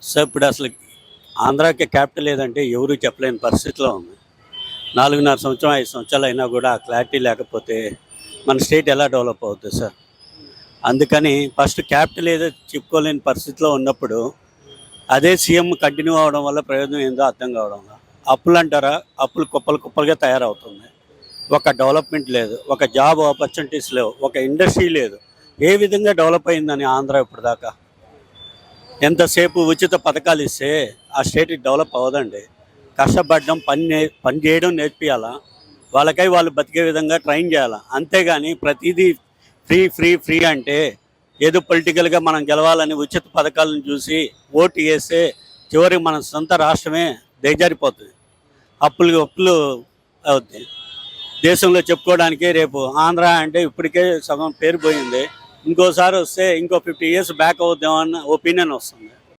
So ఇప్పుడు అసలు ఆంధ్రాకి క్యాపిటల్ ఏదంటే ఎవరు చెప్పలేని పరిస్థితిలో ఉంది. 4.5 సంవత్సరం 5 సంవత్సరాలు అయినా కూడా ఆ క్లారిటీ లేకపోతే మన స్టేట్ ఎలా డెవలప్ అవుతుంది సార్? అందుకని ఫస్ట్ క్యాపిటల్ ఏదో చెప్పుకోలేని పరిస్థితిలో ఉన్నప్పుడు అదే సీఎం కంటిన్యూ అవడం వల్ల ప్రయోజనం ఏందో అర్థం కావడం. అప్పులు అంటారా, అప్పులు కుప్పలు కుప్పలుగా తయారవుతుంది. ఒక డెవలప్మెంట్ లేదు, ఒక జాబ్ ఆపర్చునిటీస్ లేవు, ఒక ఇండస్ట్రీ లేదు. ఏ విధంగా డెవలప్ అయిందని ఆంధ్ర ఇప్పుడు దాకా? ఎంతసేపు ఉచిత పథకాలు ఇస్తే ఆ స్టేట్ డెవలప్ అవ్వదండి. కష్టపడడం, పని చేయడం నేర్పియాలా, వాళ్ళకై వాళ్ళు బతికే విధంగా ట్రైన్ చేయాలా. అంతేగాని ప్రతిదీ ఫ్రీ ఫ్రీ ఫ్రీ అంటే ఏదో పొలిటికల్గా మనం గెలవాలని ఉచిత పథకాలను చూసి ఓటు వేస్తే చివరికి మన సొంత రాష్ట్రమే దిగజారిపోతుంది. అప్పులు అవుతాయి. దేశంలో చెప్పుకోవడానికి రేపు ఆంధ్ర అంటే ఇప్పటికే సగం పేరు పోయింది. ఇంకోసారి వస్తే ఇంకో 50 years బ్యాక్ అవుద్దామన్న ఒపీనియన్ వస్తుంది.